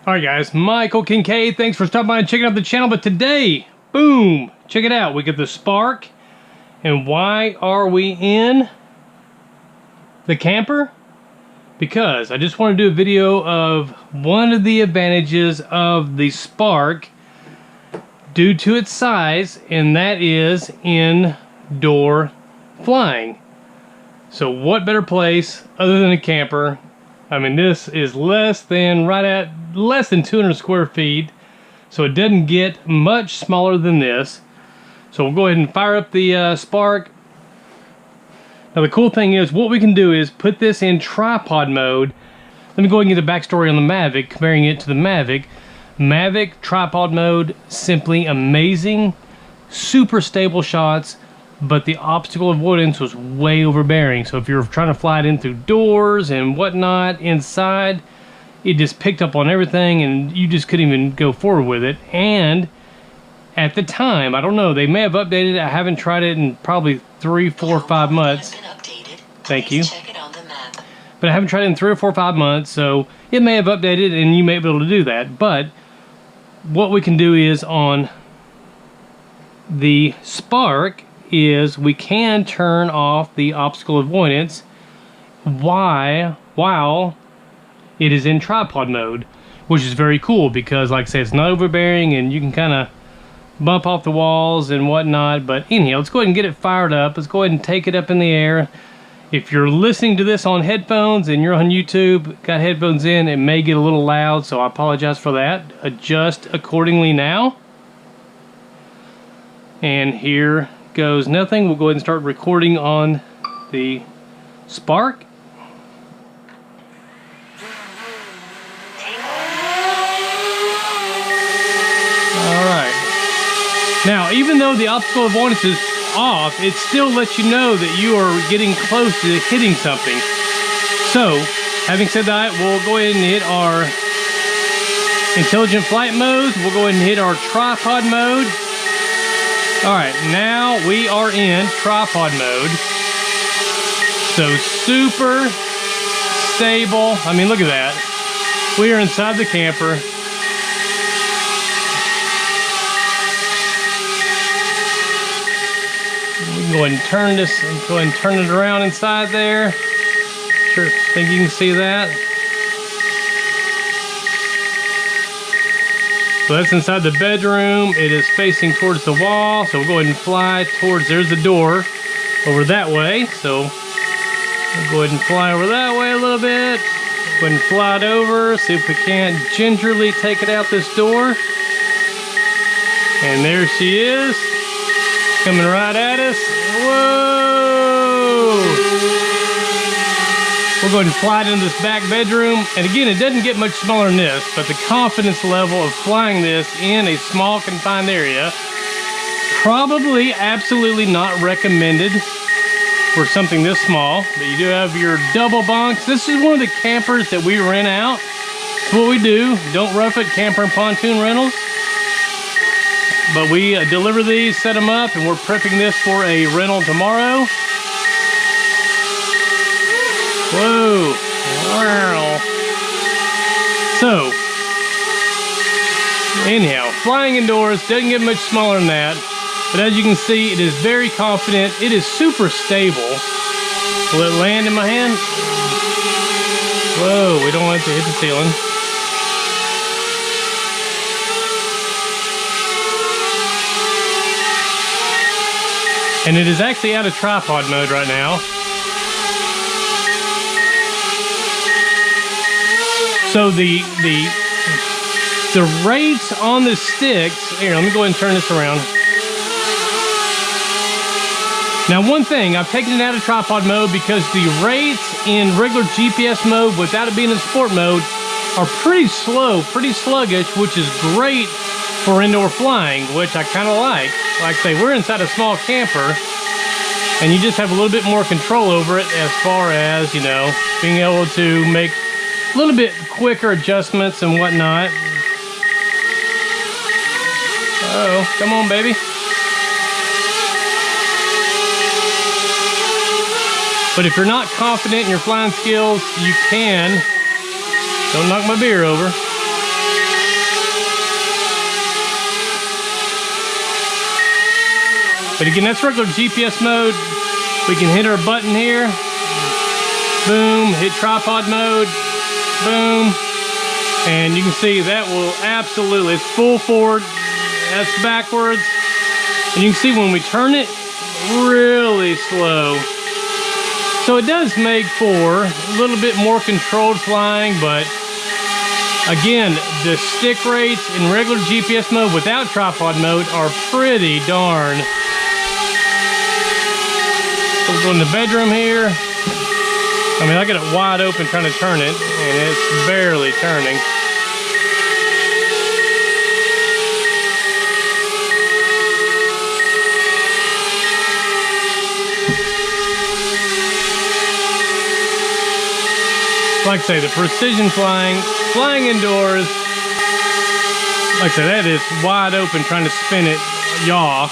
Alright guys, Michael Kincaid, thanks for stopping by and checking out the channel. But today, boom, check it out, we get the Spark. And why are we in the camper? Because I just want to do a video of one of the advantages of the Spark due to its size, and that is indoor flying. So what better place other than a camper? I mean, this is less than 200 square feet, so it doesn't get much smaller than this. So we'll go ahead and fire up the Spark. Now the cool thing is, what we can do is put this in tripod mode. Let me go ahead and get the backstory on the Mavic, comparing it to the Mavic. Mavic tripod mode, simply amazing, super stable shots, but the obstacle avoidance was way overbearing. So if you're trying to fly it in through doors and whatnot inside, it just picked up on everything and you just couldn't even go forward with it. And at the time, I don't know, they may have updated it. I haven't tried it in probably 3, 4, 5 months. Thank you. Check it on the map. But I haven't tried it in 3 or 4 or 5 months, so it may have updated and you may be able to do that. But what we can do is on the Spark is we can turn off the obstacle avoidance while it is in tripod mode, which is very cool because, like I said, it's not overbearing and you can kind of bump off the walls and whatnot. But anyhow, let's go ahead and get it fired up. Let's go ahead and take it up in the air. If you're listening to this on headphones and you're on YouTube, got headphones in, it may get a little loud, so I apologize for that. Adjust accordingly now. And here goes nothing. We'll go ahead and start recording on the Spark. Alright. Now, even though the obstacle avoidance is off, it still lets you know that you are getting close to hitting something. So, having said that, we'll go ahead and hit our intelligent flight modes. We'll go ahead and hit our tripod mode. Alright, now we are in tripod mode. So super stable. I mean, look at that. We are inside the camper. We can go ahead and turn this, go ahead and turn it around inside there. Sure, think you can see that. So that's inside the bedroom. It is facing towards the wall. So we'll go ahead and fly towards, there's the door over that way. So we'll go ahead and fly over that way a little bit. Go ahead and fly it over. See if we can't gingerly take it out this door. And there she is. Coming right at us. Whoa! We'll go ahead and fly it into this back bedroom. And again, it doesn't get much smaller than this, but the confidence level of flying this in a small confined area, probably absolutely not recommended for something this small. But you do have your double bunks. This is one of the campers that we rent out. That's what we do. Don't rough it, camper and pontoon rentals. But we deliver these, set them up, and we're prepping this for a rental tomorrow. Whoa, wow. So, anyhow, flying indoors doesn't get much smaller than that. But as you can see, it is very confident. It is super stable. Will it land in my hand? Whoa, we don't want it to hit the ceiling. And it is actually out of tripod mode right now. So the rates on the sticks, here, let me go ahead and turn this around. Now one thing, I've taken it out of tripod mode because the rates in regular GPS mode without it being in sport mode are pretty slow, pretty sluggish, which is great for indoor flying, which I kind of like. Like I say, we're inside a small camper and you just have a little bit more control over it as far as, you know, being able to make a little bit quicker adjustments and whatnot. Oh, come on, baby. But if you're not confident in your flying skills, you can. Don't knock my beer over. But again, that's regular GPS mode. We can hit our button here. Boom, hit tripod mode. Boom. And you can see that will absolutely, it's full forward, that's backwards. And you can see when we turn it, really slow. So it does make for a little bit more controlled flying, but again, the stick rates in regular GPS mode without tripod mode are pretty darn. So we'll go in the bedroom here. I mean, I got it wide open trying to turn it, and it's barely turning. Like I say, the precision flying indoors, like I said, that is wide open trying to spin it, yaw.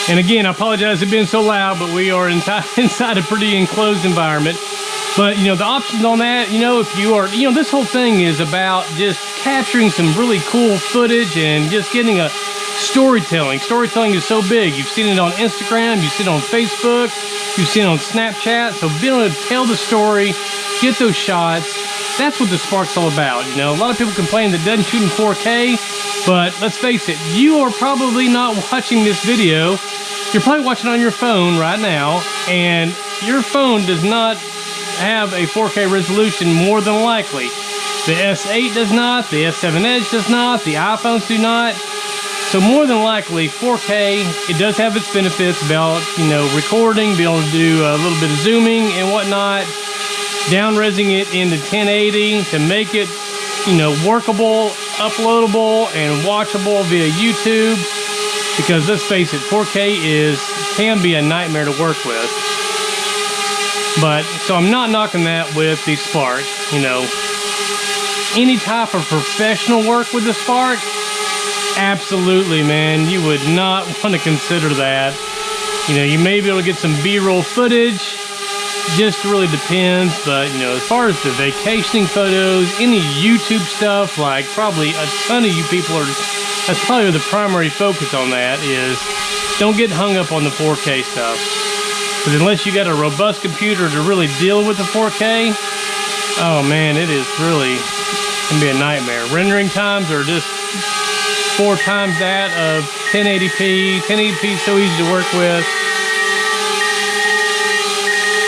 And again, I apologize for being so loud, but we are inside a pretty enclosed environment. But, you know, the options on that, you know, if you are, you know, this whole thing is about just capturing some really cool footage and just getting a storytelling. Storytelling is so big. You've seen it on Instagram, you've seen it on Facebook, you've seen it on Snapchat. So being able to tell the story, get those shots, that's what the Spark's all about. You know, a lot of people complain that it doesn't shoot in 4K, but let's face it, you are probably not watching this video. You're probably watching on your phone right now, and your phone does not have a 4K resolution more than likely. The S8 does not, the S7 Edge does not, the iPhones do not. So more than likely, 4K, it does have its benefits about, you know, recording, being able to do a little bit of zooming and whatnot, down-resing it into 1080 to make it, you know, workable, uploadable, and watchable via YouTube. Because let's face it, 4K can be a nightmare to work with. But, so I'm not knocking that with the Spark. You know, any type of professional work with the Spark, absolutely, man, you would not want to consider that. You know, you may be able to get some B-roll footage, just really depends. But, you know, as far as the vacationing photos, any YouTube stuff, like probably a ton of you people are, that's probably the primary focus on that is, don't get hung up on the 4K stuff. Because unless you got a robust computer to really deal with the 4K, oh man, it is really gonna be a nightmare. Rendering times are just 4 times that of 1080p. 1080p is so easy to work with.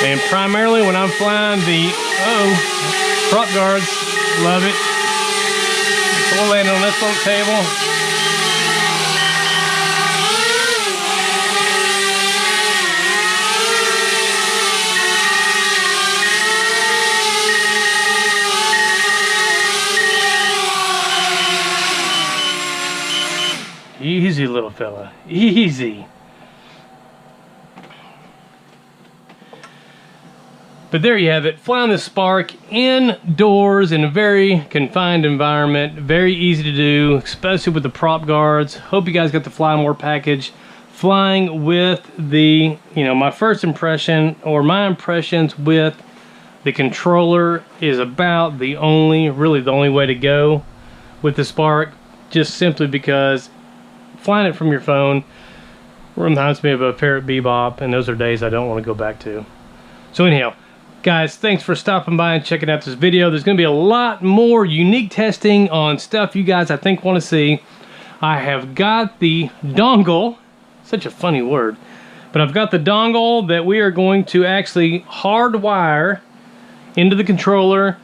And primarily when I'm flying the, prop guards, love it. So we'll land on this little table. Easy, little fella. Easy. But there you have it. Flying the Spark indoors in a very confined environment. Very easy to do, especially with the prop guards. Hope you guys got the Fly More package. Flying with the, you know, my first impression, or my impressions with the controller is about the only, really the only way to go with the Spark. Just simply because flying it from your phone reminds me of a Parrot Bebop, and those are days I don't want to go back to. So anyhow, guys, thanks for stopping by and checking out this video. There's going to be a lot more unique testing on stuff you guys I think want to see. I have got the dongle, such a funny word, but I've got the dongle that we are going to actually hardwire into the controller.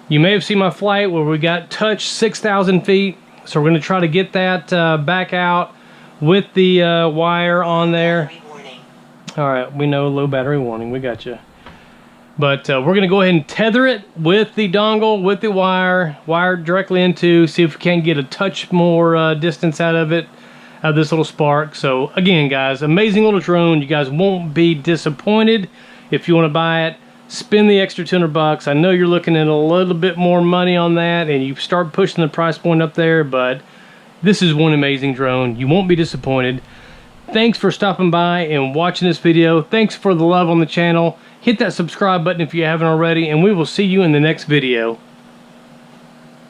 You may have seen my flight where we got touch 6,000 feet. So we're going to try to get that back out with the wire on there. Alright, we know low battery warning. We got you. But we're going to go ahead and tether it with the dongle, with the wire directly into, see if we can get a touch more distance out of it, out of this little Spark. So again, guys, amazing little drone. You guys won't be disappointed. If you want to buy it, spend the extra 200 bucks. I know you're looking at a little bit more money on that, and you start pushing the price point up there, but this is one amazing drone. You won't be disappointed. Thanks for stopping by and watching this video. Thanks for the love on the channel. Hit that subscribe button if you haven't already, and we will see you in the next video.